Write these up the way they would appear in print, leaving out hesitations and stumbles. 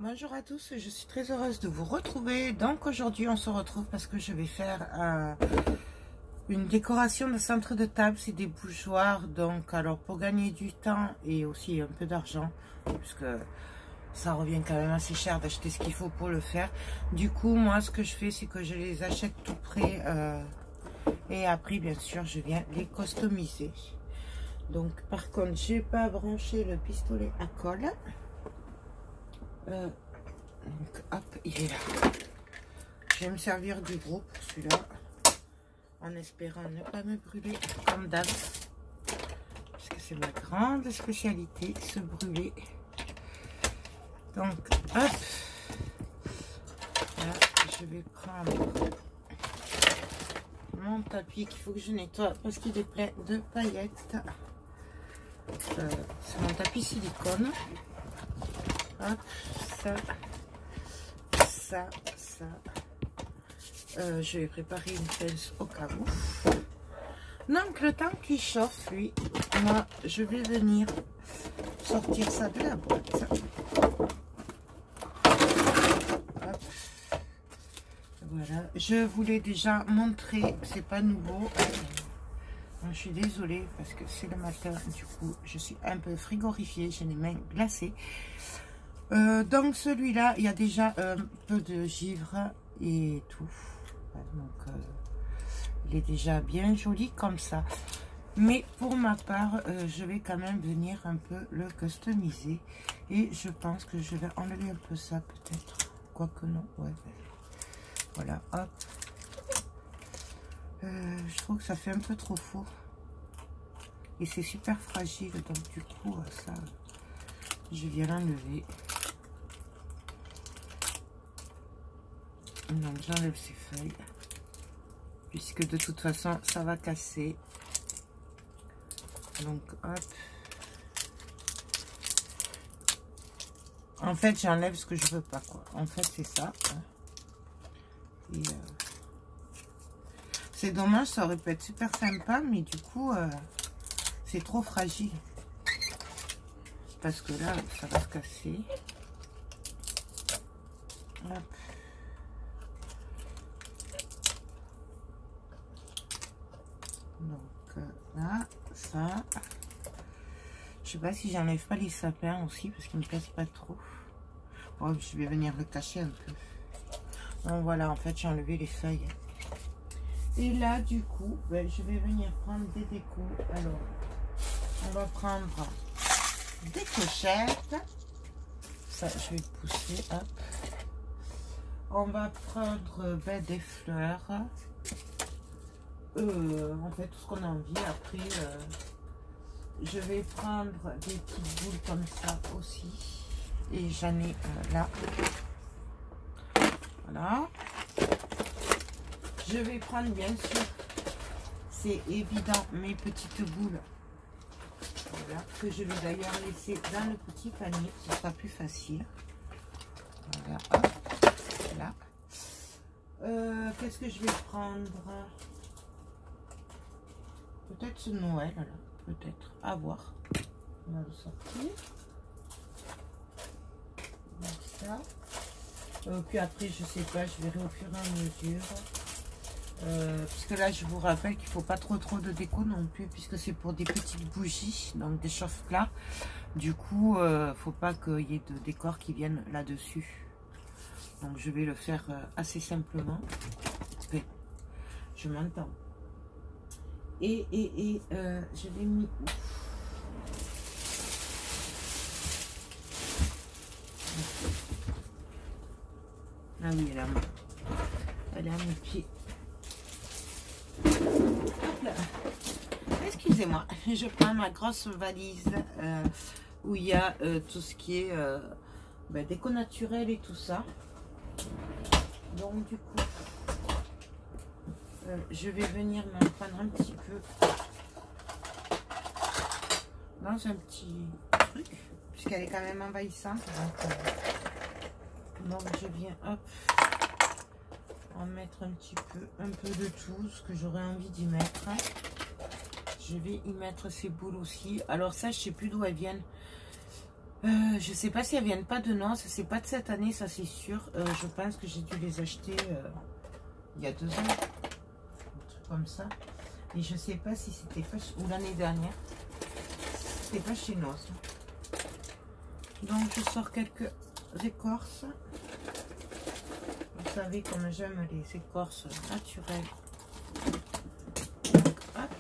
Bonjour à tous, je suis très heureuse de vous retrouver. Donc aujourd'hui on se retrouve parce que je vais faire une décoration de centre de table. C'est des bougeoirs, donc alors pour gagner du temps et aussi un peu d'argent, puisque ça revient quand même assez cher d'acheter ce qu'il faut pour le faire. Du coup moi ce que je fais, c'est que je les achète tout prêts et après bien sûr je viens les customiser. Donc par contre j'ai pas branché le pistolet à colle. Donc hop, il est là. Je vais me servir du gros pour celui-là, en espérant ne pas me brûler comme d'hab, parce que c'est ma grande spécialité, se brûler. Donc hop, là je vais prendre mon tapis qu'il faut que je nettoie parce qu'il est plein de paillettes. C'est mon tapis silicone. Hop, ça. Je vais préparer une pince au cas où. Donc le temps qu'il chauffe, lui, moi je vais venir sortir ça de la boîte. Hop. Voilà, je voulais déjà montrer, c'est pas nouveau. Je suis désolée parce que c'est le matin, du coup je suis un peu frigorifiée, j'ai les mains glacées. Donc celui-là, il y a déjà un peu de givre et tout. Donc il est déjà bien joli comme ça. Mais pour ma part, je vais quand même venir un peu le customiser. Et je pense que je vais enlever un peu ça peut-être. Quoique non, ouais. Voilà, hop. Je trouve que ça fait un peu trop faux. Et c'est super fragile, donc du coup, ça, je viens l'enlever. Donc j'enlève ces feuilles, puisque de toute façon, ça va casser. Donc hop. En fait, j'enlève ce que je veux pas, quoi. En fait, c'est ça. Hein. Et c'est dommage, ça aurait pu être super sympa, mais du coup, c'est trop fragile. Parce que là, ça va se casser. Hop. Donc là, ça. Je sais pas si j'enlève pas les sapins aussi, parce qu'ils me plaisent pas trop. Bon, je vais venir le cacher un peu. Donc voilà, en fait, j'ai enlevé les feuilles. Et là, du coup, ben, je vais venir prendre des décos. Alors, on va prendre des clochettes. Ça, je vais pousser. Hop. On va prendre ben, des fleurs. En fait, tout ce qu'on a envie. Après, je vais prendre des petites boules comme ça aussi. Et j'en ai là. Voilà. Je vais prendre, bien sûr, c'est évident, mes petites boules. Voilà, que je vais d'ailleurs laisser dans le petit panier, ce sera plus facile. Voilà, hop, là. Qu'est-ce que je vais prendre? Peut-être ce Noël, là. Peut-être, à voir. On va le sortir. Donc ça. Puis après, je sais pas, je verrai au fur et à mesure. Parce que là, je vous rappelle qu'il ne faut pas trop de déco non plus, puisque c'est pour des petites bougies, donc des chauffe-plats. Du coup, faut pas qu'il y ait de décor qui viennent là-dessus. Donc, je vais le faire assez simplement. Okay. Je m'entends. Et je l'ai mis où? Ah oui, elle est à mes pieds. Hop là. Excusez. excusez-moi, je prends ma grosse valise où il y a tout ce qui est déco naturelle et tout ça. Donc du coup, je vais venir m'en prendre un petit peu dans un petit truc, puisqu'elle est quand même envahissante. Donc je viens, hop, en mettre un peu de tout ce que j'aurais envie d'y mettre. Je vais y mettre ces boules aussi. Alors ça, je sais plus d'où elles viennent. Je sais pas si elles viennent pas de Nantes. C'est pas de cette année, ça c'est sûr. Je pense que j'ai dû les acheter il y a 2 ans, un truc comme ça. Et je sais pas si c'était pas ou l'année dernière. C'était pas chez nous. Donc je sors quelques écorces. Vous savez comme j'aime les écorces naturelles. Donc, hop.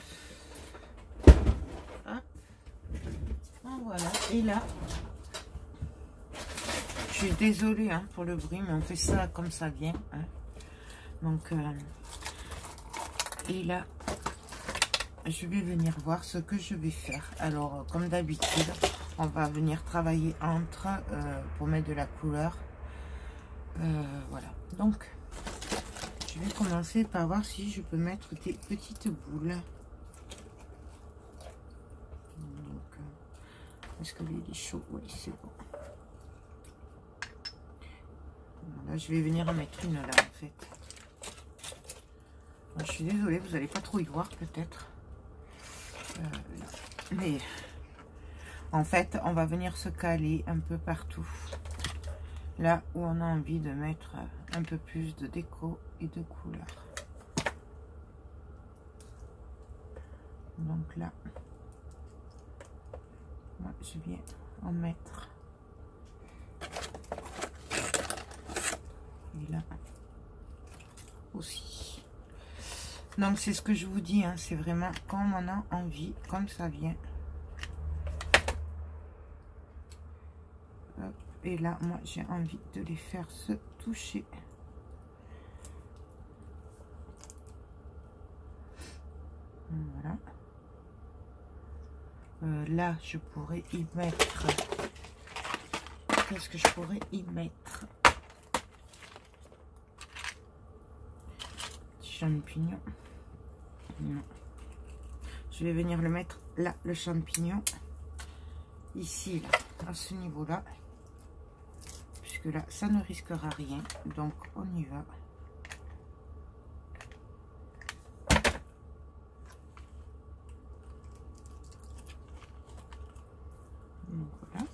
Hop. Voilà. Et là, je suis désolée hein, pour le bruit, mais on fait ça comme ça vient. Hein. Donc, et là, je vais venir voir ce que je vais faire. Alors, comme d'habitude, on va venir travailler entre pour mettre de la couleur. Voilà. Donc, je vais commencer par voir si je peux mettre des petites boules. Donc, est-ce que lui il est chaud? Oui, c'est bon. Là, je vais venir en mettre une là, en fait. Bon, je suis désolée, vous n'allez pas trop y voir, peut-être. Mais, en fait, on va venir se caler un peu partout. Là où on a envie de mettre un peu plus de déco et de couleur. Donc là, moi, je viens en mettre. Et là aussi. Donc c'est ce que je vous dis, hein, c'est vraiment comme on a envie, comme ça vient. Hop, et là, moi, j'ai envie de les faire se toucher. Voilà. Là, je pourrais y mettre... Qu'est-ce que je pourrais y mettre? Champignon. Non. Je vais venir le mettre là, le champignon. Ici, là, à ce niveau-là. Puisque là, ça ne risquera rien. Donc, on y va. Donc, voilà.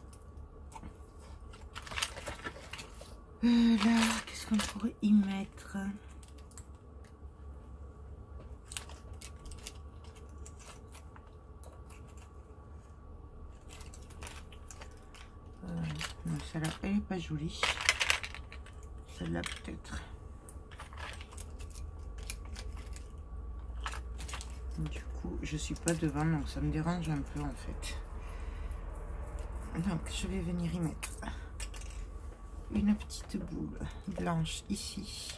Là, qu'est-ce qu'on pourrait y mettre? Celle-là, elle n'est pas jolie. Celle-là, peut-être. Du coup, je suis pas devant, donc ça me dérange un peu, en fait. Donc, je vais venir y mettre une petite boule blanche ici.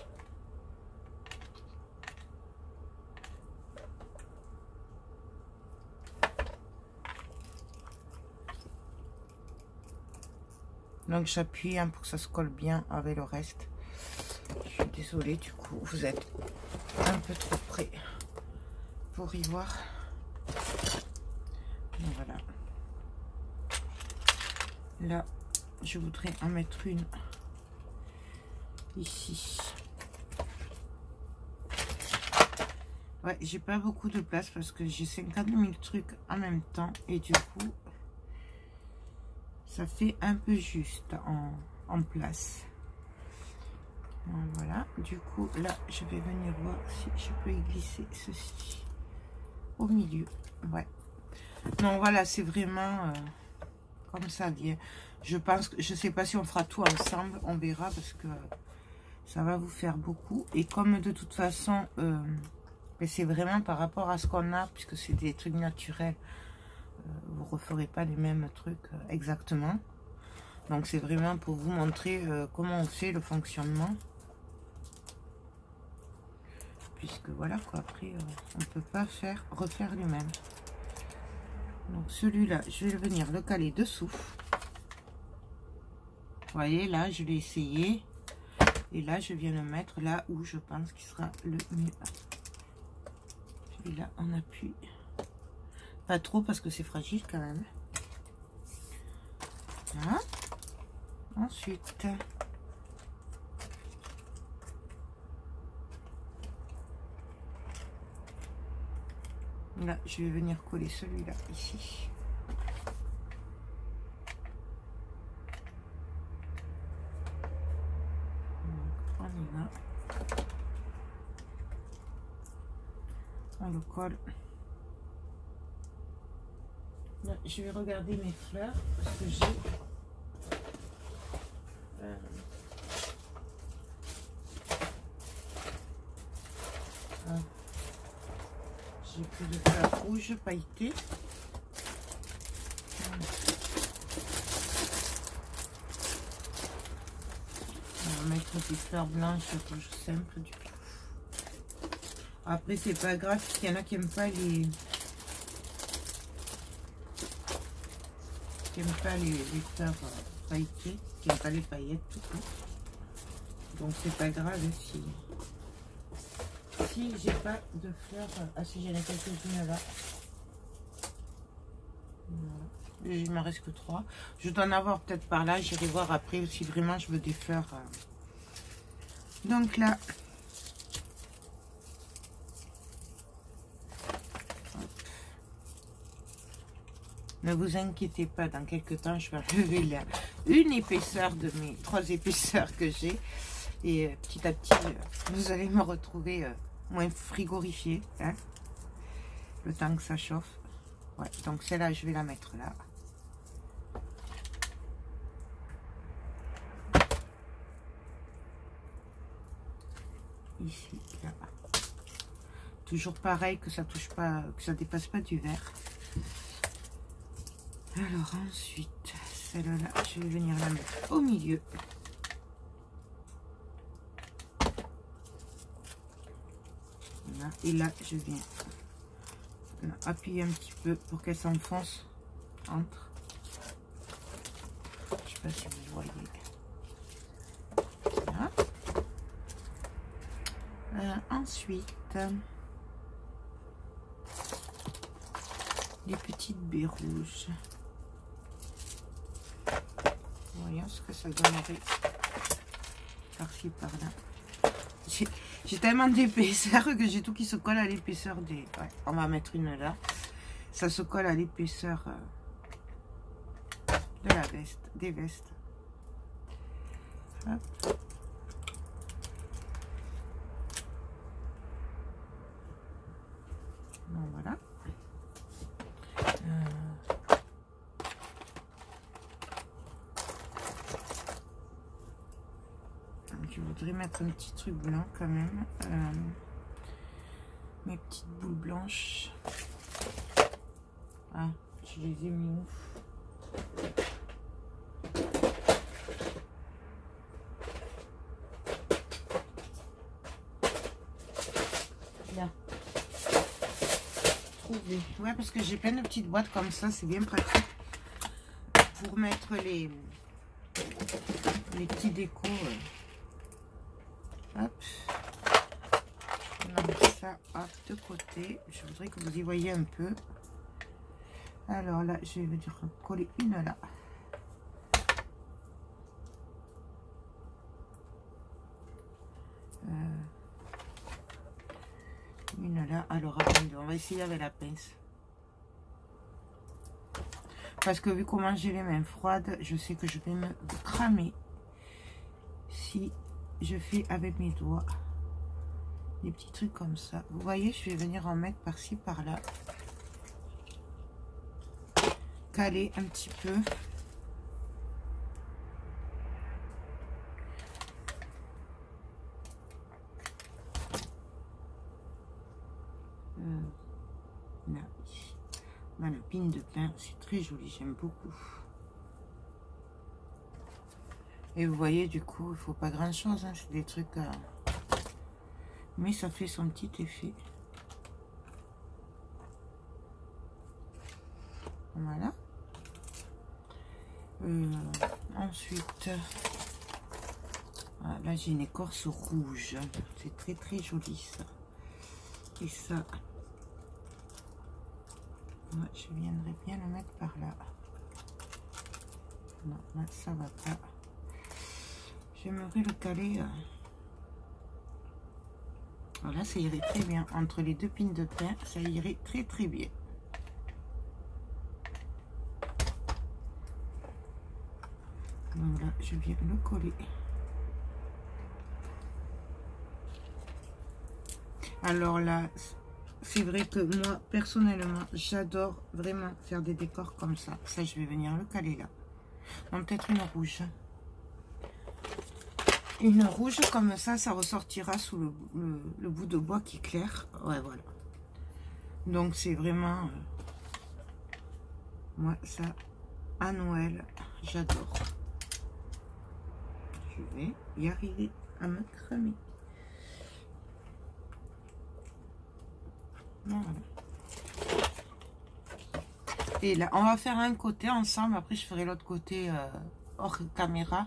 Donc j'appuie hein, pour que ça se colle bien avec le reste. Je suis désolée, du coup vous êtes un peu trop près pour y voir. Et voilà. Là, je voudrais en mettre une ici. Ouais, j'ai pas beaucoup de place parce que j'ai 50 000 trucs en même temps et du coup ça fait un peu juste en place. Voilà, du coup là je vais venir voir si je peux y glisser ceci au milieu. Ouais, non voilà, c'est vraiment comme ça vient. Je pense que je sais pas si on fera tout ensemble, on verra parce que ça va vous faire beaucoup. Et comme de toute façon c'est vraiment par rapport à ce qu'on a, puisque c'est des trucs naturels, vous referez pas les mêmes trucs exactement. Donc c'est vraiment pour vous montrer comment on fait le fonctionnement, puisque voilà quoi, après on peut pas refaire les mêmes. Donc celui-là, je vais venir le caler dessous. Vous voyez, là, je l'ai essayé. Et là, je viens le mettre là où je pense qu'il sera le mieux. Celui-là, on appuie. Pas trop parce que c'est fragile quand même. Voilà. Ensuite, là, je vais venir coller celui-là ici. Donc, on y va. On le colle. Là, je vais regarder mes fleurs parce que j'ai plus de fleurs rouges pailletées. On va mettre des fleurs blanches rouges simples du tout. Après c'est pas grave s'il y en a qui n'aiment pas les fleurs pailletées, qui n'aiment pas les paillettes tout court. Donc c'est pas grave si j'ai pas de fleurs. Ah si, j'en ai quelques-unes là. Voilà. Il me reste que 3. Je dois en avoir peut-être par là. J'irai voir après si vraiment je veux des fleurs. Donc là, hop. Ne vous inquiétez pas, dans quelques temps je vais enlever là une épaisseur de mes 3 épaisseurs que j'ai. Et petit à petit, vous allez me retrouver moins frigorifié, hein, le temps que ça chauffe. Ouais, donc celle-là, je vais la mettre là. Ici, là. Toujours pareil, que ça touche pas, que ça dépasse pas du vert. Alors ensuite, celle-là, je vais venir la mettre au milieu. Là, et là, je viens appuyer un petit peu pour qu'elle s'enfonce entre. Je sais pas si vous voyez. Voilà. Ensuite, les petites baies rouges. Voyons ce que ça donnerait par-ci par-là. J'ai tellement d'épaisseur que j'ai tout qui se colle à l'épaisseur des... Ouais, on va mettre une là. Ça se colle à l'épaisseur de la veste, des vestes. Hop. Bon, voilà. Je voudrais mettre un petit truc blanc quand même. Mes petites boules blanches. Ah, je les ai mis où? Là. Trouvé. Ouais, parce que j'ai plein de petites boîtes comme ça, c'est bien pratique pour mettre les petits décos. Hop. On met ça de côté. Je voudrais que vous y voyez un peu. Alors là, je vais venir coller une là. Une là. Alors attendez, on va essayer avec la pince. Parce que vu comment j'ai les mains froides, je sais que je vais me cramer si je fais avec mes doigts des petits trucs comme ça. Vous voyez, je vais venir en mettre par-ci par-là, caler un petit peu. Là, ici. Dans le pin de pain, c'est très joli, j'aime beaucoup. Et vous voyez, du coup, il faut pas grand chose, hein, c'est des trucs à... Mais ça fait son petit effet. Voilà. Ensuite, là j'ai une écorce rouge. C'est très très joli ça. Et ça, ouais, je viendrai bien le mettre par là. Non, là, ça va pas. J'aimerais le caler. Voilà, ça irait très bien. Entre les deux pines de pain, ça irait très très bien. Voilà, je viens le coller. Alors là, c'est vrai que moi, personnellement, j'adore vraiment faire des décors comme ça. Ça, je vais venir le caler là. Donc, peut-être une rouge. Une rouge comme ça, ça ressortira sous le bout de bois qui est clair. Ouais, voilà. Donc, c'est vraiment... moi, ça, à Noël, j'adore. Je vais y arriver à me cramer. Voilà. Et là, on va faire un côté ensemble. Après, je ferai l'autre côté hors caméra.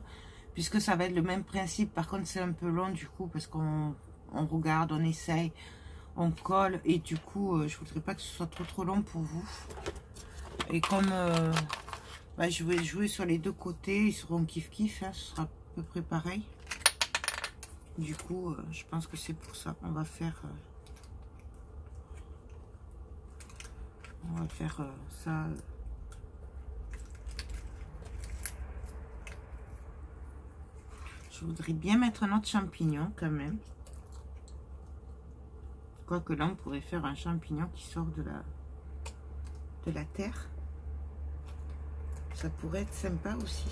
Puisque ça va être le même principe. Par contre, c'est un peu long du coup. Parce qu'on regarde, on essaye, on colle. Et du coup, je voudrais pas que ce soit trop long pour vous. Et comme bah, je vais jouer sur les deux côtés. Ils seront kiff-kiff. Hein, ce sera à peu près pareil. Du coup, je pense que c'est pour ça. On va faire... ça. Je voudrais bien mettre un autre champignon quand même. Quoique là, on pourrait faire un champignon qui sort de la terre. Ça pourrait être sympa aussi.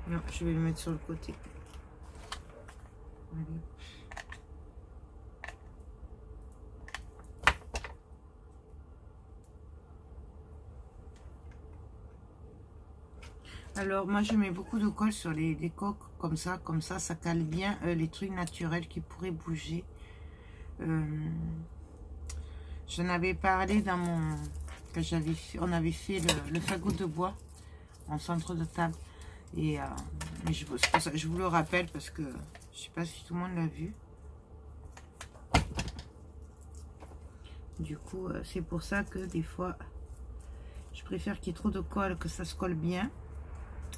Non, je vais le mettre sur le côté. Allez. Alors, moi, je mets beaucoup de colle sur les coques, comme ça, ça cale bien les trucs naturels qui pourraient bouger. J'en avais parlé dans mon... on avait fait le fagot de bois en centre de table. Et mais c'est pour ça que je vous le rappelle, parce que je sais pas si tout le monde l'a vu. Du coup, c'est pour ça que des fois, je préfère qu'il y ait trop de colle, que ça se colle bien.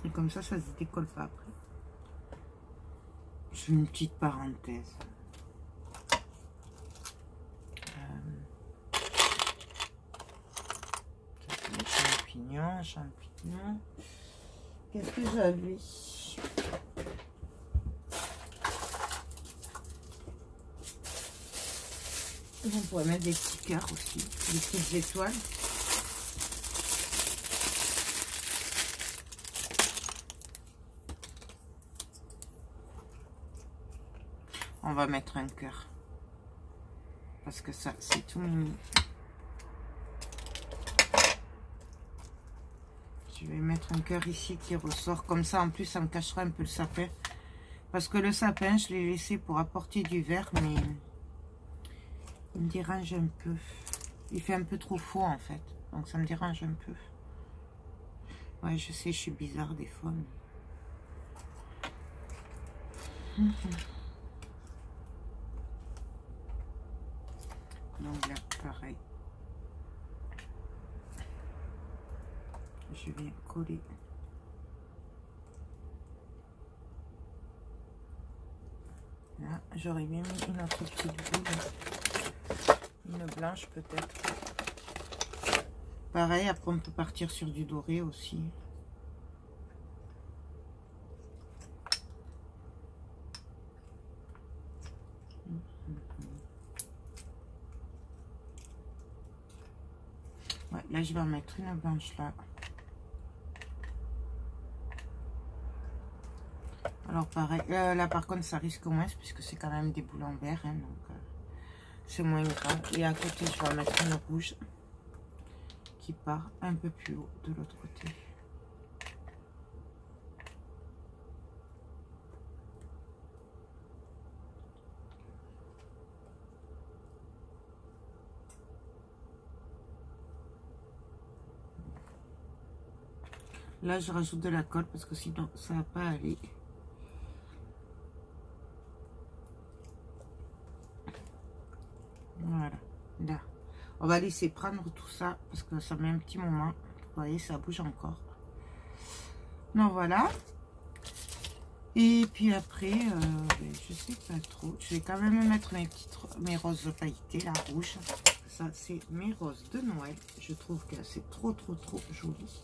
Et comme ça se décolle pas après. C'est une petite parenthèse. Champignons. Qu'est-ce que j'avais? On pourrait mettre des petits cœurs aussi, des petites étoiles. On va mettre un cœur. Parce que ça, c'est tout mimi. Je vais mettre un cœur ici qui ressort. Comme ça, en plus, ça me cachera un peu le sapin. Parce que le sapin, je l'ai laissé pour apporter du vert, mais il me dérange un peu. Il fait un peu trop faux, en fait. Donc, ça me dérange un peu. Ouais, je sais, je suis bizarre des fois. Mais... Donc là, pareil. Je viens coller. Là, j'aurais bien mis une autre petite boule. Une blanche peut-être. Pareil, après on peut partir sur du doré aussi. Ouais, là je vais en mettre une blanche là. Alors pareil, là par contre ça risque moins puisque c'est quand même des boules en verre, hein, donc c'est moins grave. Et à côté je vais en mettre une rouge qui part un peu plus haut de l'autre côté. Là, je rajoute de la colle parce que sinon, ça va pas aller. Voilà, là. On va laisser prendre tout ça parce que ça met un petit moment. Vous voyez, ça bouge encore. Donc voilà. Et puis après, je sais pas trop. Je vais quand même mettre mes roses pailletées, la rouge. Ça, c'est mes roses de Noël. Je trouve que c'est trop joli.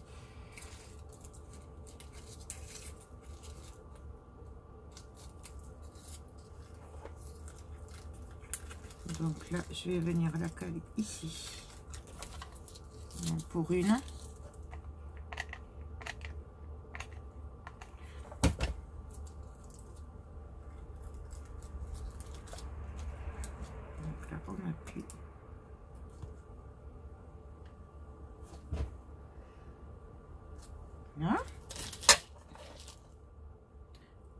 Donc là, je vais venir la caler ici. Donc pour une. Donc là, on appuie. Là.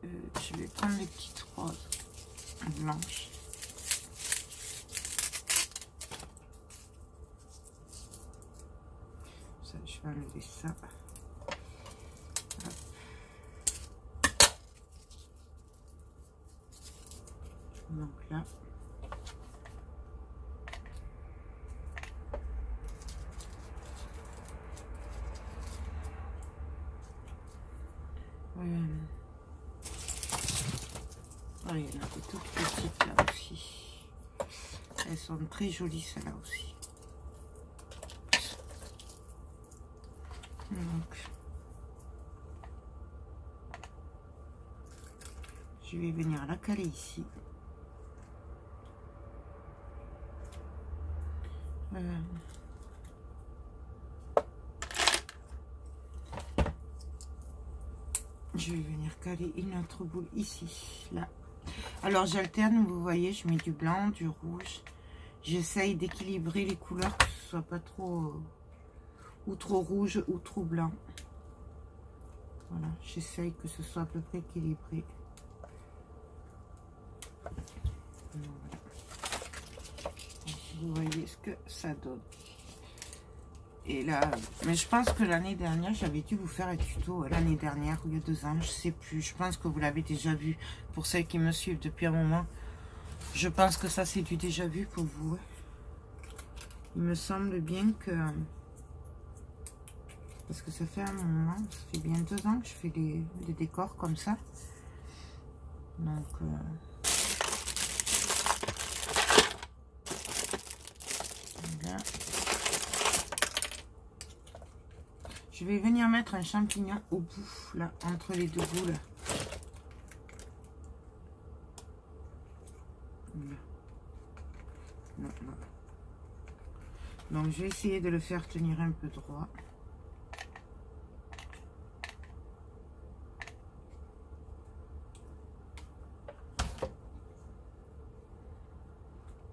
Je vais prendre les petites roses blanches. Ça, je vais enlever ça. Hop. Donc là. Oh, il y en a des toutes petites là aussi. Elles sont très jolies celles-là aussi. Donc, je vais venir la caler ici. Je vais venir caler une autre boule ici, là. Alors j'alterne, vous voyez, je mets du blanc, du rouge. J'essaye d'équilibrer les couleurs, que ce soit pas trop ou trop rouge ou trop blanc. Voilà, j'essaye que ce soit à peu près équilibré. Voilà. Vous voyez ce que ça donne. Et là, mais je pense que l'année dernière, j'avais dû vous faire un tuto l'année dernière, ou il y a 2 ans, je sais plus. Je pense que vous l'avez déjà vu pour celles qui me suivent depuis un moment. Je pense que ça, c'est du déjà vu pour vous. Il me semble bien que... Parce que ça fait un moment, ça fait bien 2 ans que je fais des décors comme ça. Donc... Là. Je vais venir mettre un champignon au bout, là, entre les deux boules. Non, non. Donc, je vais essayer de le faire tenir un peu droit.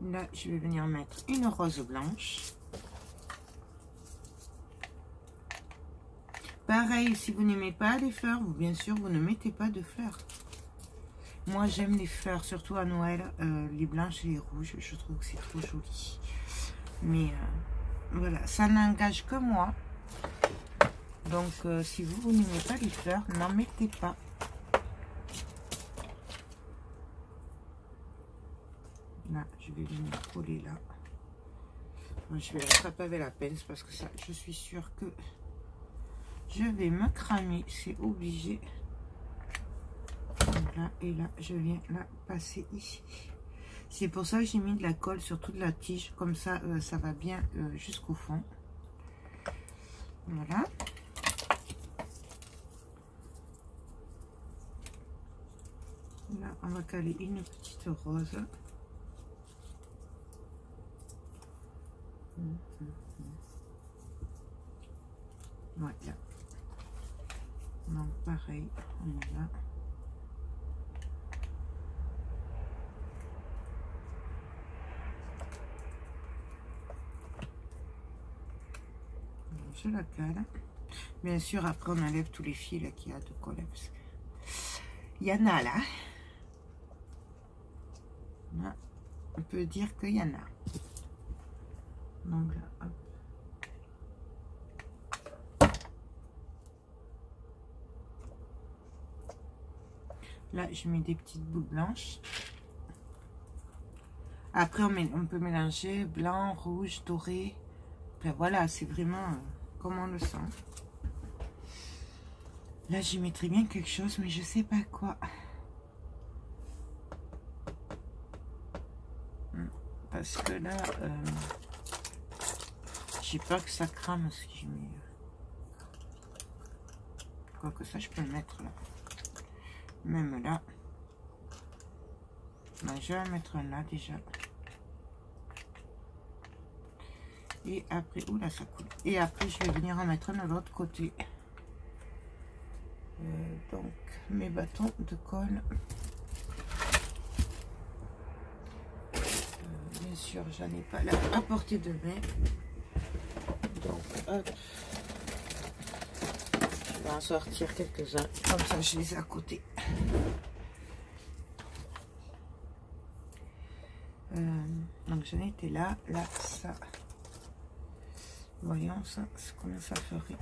Là, je vais venir mettre une rose blanche. Pareil, si vous n'aimez pas les fleurs, bien sûr, vous ne mettez pas de fleurs. Moi, j'aime les fleurs, surtout à Noël, les blanches et les rouges. Je trouve que c'est trop joli. Mais voilà, ça n'engage que moi. Donc, si vous n'aimez pas les fleurs, n'en mettez pas. Là, je vais venir coller là. Moi, je vais l'attraper avec la pince parce que ça, je suis sûre que je vais me cramer. C'est obligé. Donc là, et là, je viens la passer ici. C'est pour ça que j'ai mis de la colle sur toute la tige. Comme ça, ça va bien jusqu'au fond. Voilà. Là, on va caler une petite rose. Voilà. Donc, pareil, on y va. Je la cale. Bien sûr, après, on enlève tous les fils qu'il y a de coller. Parce que il y en a là. Là, on peut dire qu'il y en a. Donc là, hop. Là, je mets des petites boules blanches. Après, on peut mélanger blanc, rouge, doré. Enfin, voilà, c'est vraiment comme on le sent. Là, j'y mettrais bien quelque chose, mais je sais pas quoi. Parce que là, j'ai peur que ça crame ce que j'ai mis. Quoique ça, je peux le mettre là. Même là. Ben, je vais en mettre un là déjà. Et après, oula, ça coule. Et après, je vais venir en mettre un de l'autre côté. Donc, mes bâtons de colle. Bien sûr, j'en ai pas là à portée de main. Donc, hop. Je vais en sortir quelques-uns. Comme ça, je les ai à côté. Donc, j'en étais là. Là, ça. Voyons, ça, comment ça ferait.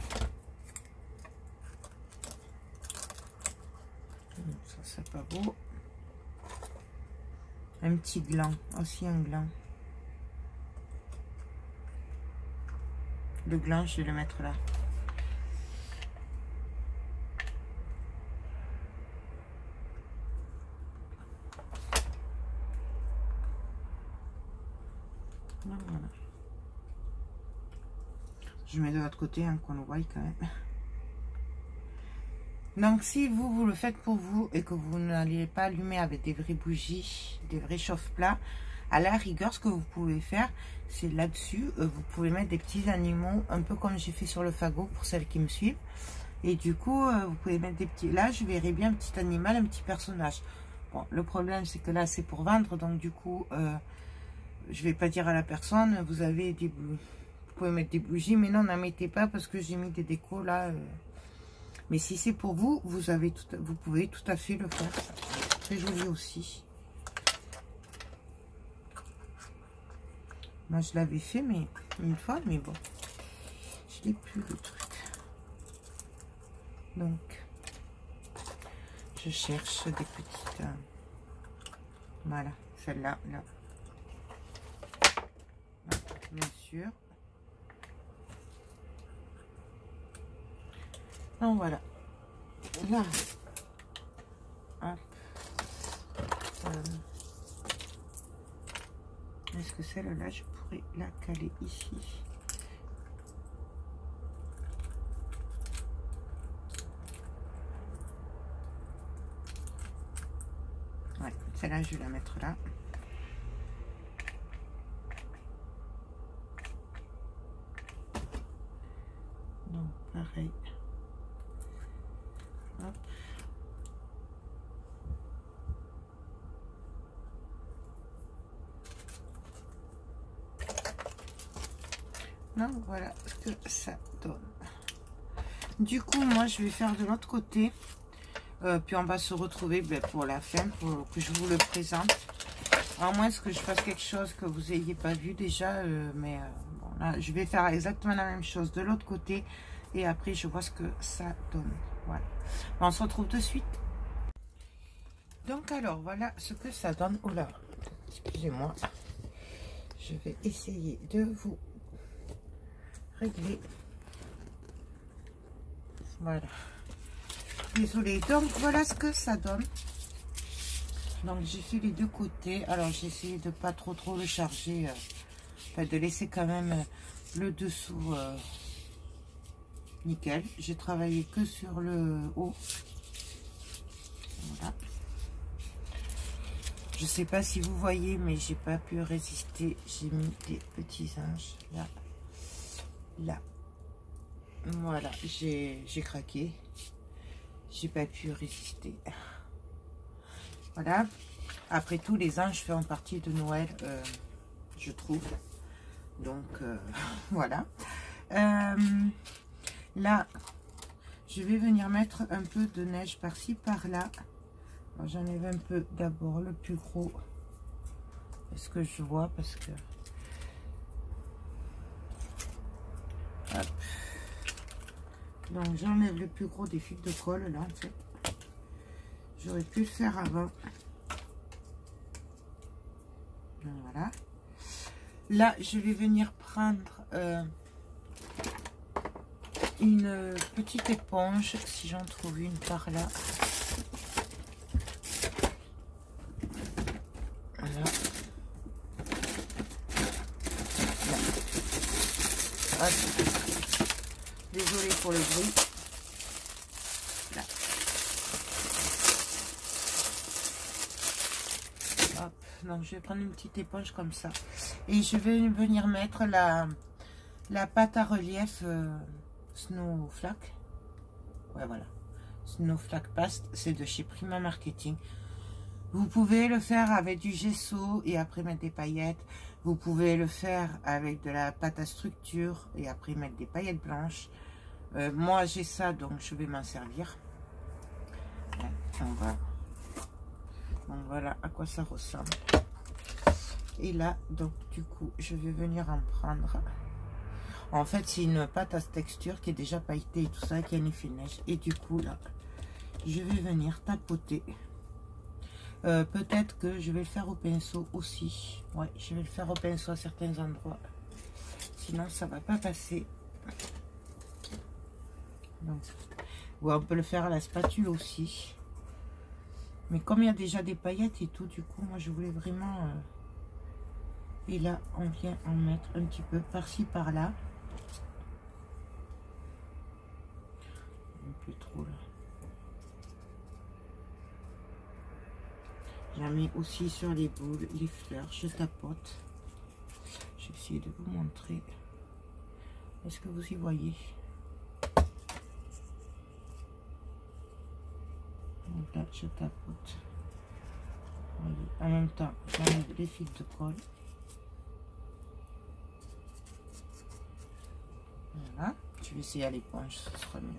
Ça, c'est pas beau. Un petit gland, aussi un gland. Le gland, je vais le mettre là. Voilà. Je mets de l'autre côté, hein, qu'on le voit quand même. Donc, si vous le faites pour vous et que vous n'allez pas allumer avec des vraies bougies, des vrais chauffe-plats, à la rigueur, ce que vous pouvez faire, c'est là-dessus, vous pouvez mettre des petits animaux, un peu comme j'ai fait sur le fagot pour celles qui me suivent. Et du coup, vous pouvez mettre des petits... Là, je verrai bien un petit animal, un petit personnage. Bon, le problème, c'est que là, c'est pour vendre. Donc, du coup, je vais pas dire à la personne, vous avez des... Vous pouvez mettre des bougies, mais non, n'en mettez pas parce que j'ai mis des décos là... Mais si c'est pour vous, vous pouvez tout à fait le faire. Très joli aussi. Moi, je l'avais fait, mais une fois, mais bon. Je n'ai plus le truc. Donc, je cherche des petites... voilà, celle-là, là. Bien sûr. Donc, voilà. Là. Hop. Est-ce que celle-là, je pourrais la caler ici? Ouais, celle-là, je vais la mettre là. Donc, pareil. Hop. Donc, voilà ce que ça donne. Du coup, moi, je vais faire de l'autre côté. Puis on va se retrouver pour la fin, pour que je vous le présente. À moins que je fasse quelque chose que vous n'ayez pas vu déjà. Mais bon, là, je vais faire exactement la même chose de l'autre côté. Et après, je vois ce que ça donne. Voilà. On se retrouve de suite. Donc, alors, voilà ce que ça donne. Oh là, excusez-moi. Je vais essayer de vous régler. Voilà. Désolée. Donc, voilà ce que ça donne. Donc, j'ai fait les deux côtés. Alors, j'ai essayé de pas trop le charger. Enfin, de laisser quand même le dessous nickel. J'ai travaillé que sur le haut. Voilà. Je sais pas si vous voyez, mais j'ai pas pu résister. J'ai mis des petits anges là. Là. Voilà, j'ai craqué. J'ai pas pu résister. Voilà. Après tout, les anges font partie de Noël, je trouve. Donc, voilà. Là, je vais venir mettre un peu de neige par-ci, par-là. J'enlève un peu d'abord le plus gros. Est-ce que je vois? Parce que... Hop. Donc, j'enlève le plus gros des fils de colle, là, en fait. J'aurais pu le faire avant. Voilà. Là, je vais venir prendre une petite éponge, si j'en trouve une par là. Voilà. Hop. Désolée pour le bruit. Là. Hop. Donc, je vais prendre une petite éponge comme ça. Et je vais venir mettre la pâte à relief Snowflake. Ouais, voilà. Snowflake Paste, c'est de chez Prima Marketing. Vous pouvez le faire avec du gesso et après mettre des paillettes. Vous pouvez le faire avec de la pâte à structure et après mettre des paillettes blanches. Moi, j'ai ça, donc je vais m'en servir. Donc voilà à quoi ça ressemble. Et là, donc du coup, je vais venir en prendre. En fait, c'est une pâte à texture qui est déjà pailletée et tout ça, qui a un effet de neige. Et du coup, là, je vais venir tapoter. Peut-être que je vais le faire au pinceau aussi. Ouais, je vais le faire au pinceau à certains endroits. Sinon, ça va pas passer. Donc, ouais, on peut le faire à la spatule aussi. Mais comme il y a déjà des paillettes et tout, du coup, moi, je voulais vraiment... Et là, on vient en mettre un petit peu par-ci, par-là. Un peu trop, là. J'en mets aussi sur les boules, les fleurs, je tapote. Je vais essayer de vous montrer. Est-ce que vous y voyez? Donc là, je tapote. Voyez. En même temps, j'enlève les fils de colle. Voilà. Je vais essayer à l'éponge, ce sera mieux.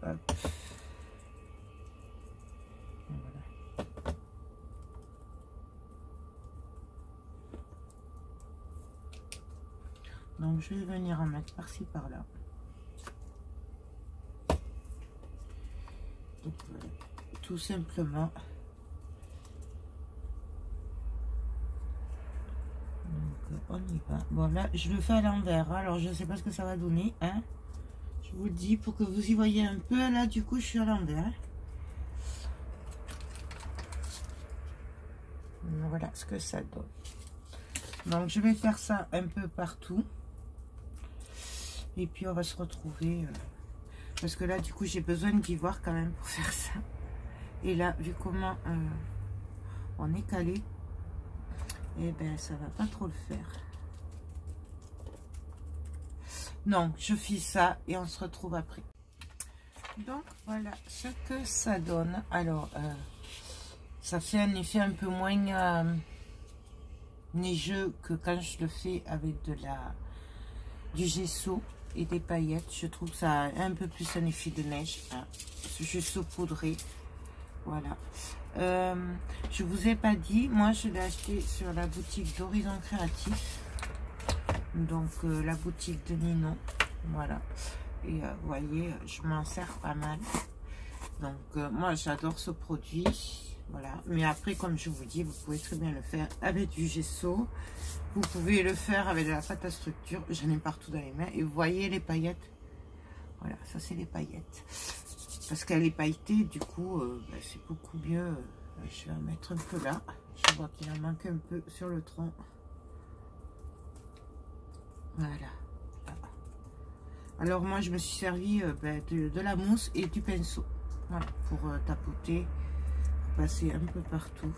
Hop. Donc je vais venir en mettre par-ci par-là. Donc voilà, tout simplement. Donc on y va. Bon là je le fais à l'envers. Alors je ne sais pas ce que ça va donner. Hein. Je vous le dis pour que vous y voyez un peu. Là du coup je suis à l'envers. Voilà ce que ça donne. Donc je vais faire ça un peu partout. Et puis on va se retrouver. Parce que là du coup j'ai besoin d'ivoire quand même pour faire ça. Et là vu comment on est calé. Et ben ça va pas trop le faire. Donc je fais ça et on se retrouve après. Donc voilà ce que ça donne. Alors ça fait un effet un peu moins neigeux que quand je le fais avec du gesso et des paillettes. Je trouve que ça a un peu plus un effet de neige, hein. Ce gesso poudré. Voilà. Je vous ai pas dit, moi je l'ai acheté sur la boutique d'Horizon Créatif. Donc la boutique de Ninon. Voilà. Et vous voyez, je m'en sers pas mal. Donc moi j'adore ce produit. Voilà. Mais après, comme je vous dis, vous pouvez très bien le faire avec du gesso. Vous pouvez le faire avec de la pâte à structure. J'en ai partout dans les mains. Et vous voyez les paillettes. Voilà, ça c'est les paillettes. Parce qu'elle est pailletée, du coup, c'est beaucoup mieux. Je vais en mettre un peu là. Je vois qu'il en manque un peu sur le tronc. Voilà. Alors moi, je me suis servi de la mousse et du pinceau. Voilà, pour tapoter, pour passer un peu partout.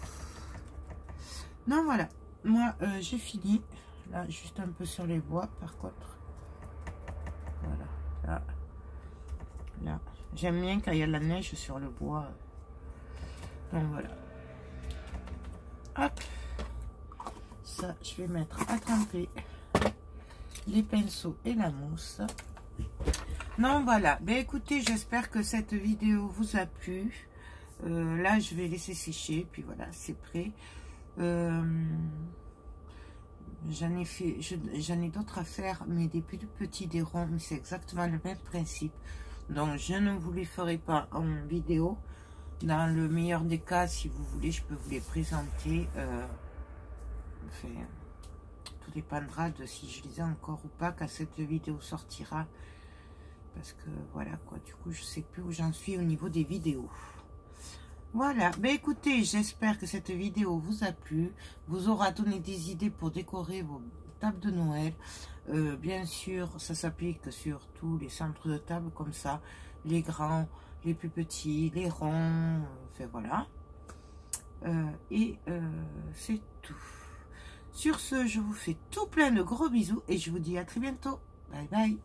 Non, voilà. Moi, j'ai fini. Là, juste un peu sur les bois, par contre. Voilà. Là. Là. J'aime bien quand il y a de la neige sur le bois. Donc, voilà. Hop. Ça, je vais mettre à tremper les pinceaux et la mousse. Non, voilà. Ben, écoutez, j'espère que cette vidéo vous a plu. Là, je vais laisser sécher. Puis voilà, c'est prêt. J'en ai d'autres à faire, mais des plus petits, des ronds, mais c'est exactement le même principe. Donc je ne vous les ferai pas en vidéo. Dans le meilleur des cas, si vous voulez, je peux vous les présenter. Enfin, tout dépendra de si je les ai encore ou pas quand cette vidéo sortira. Parce que voilà quoi, du coup, je sais plus où j'en suis au niveau des vidéos. Voilà, ben écoutez, j'espère que cette vidéo vous a plu, vous aura donné des idées pour décorer vos tables de Noël. Bien sûr, ça s'applique sur tous les centres de table comme ça, les grands, les plus petits, les ronds, enfin voilà. C'est tout. Sur ce, je vous fais tout plein de gros bisous et je vous dis à très bientôt. Bye bye.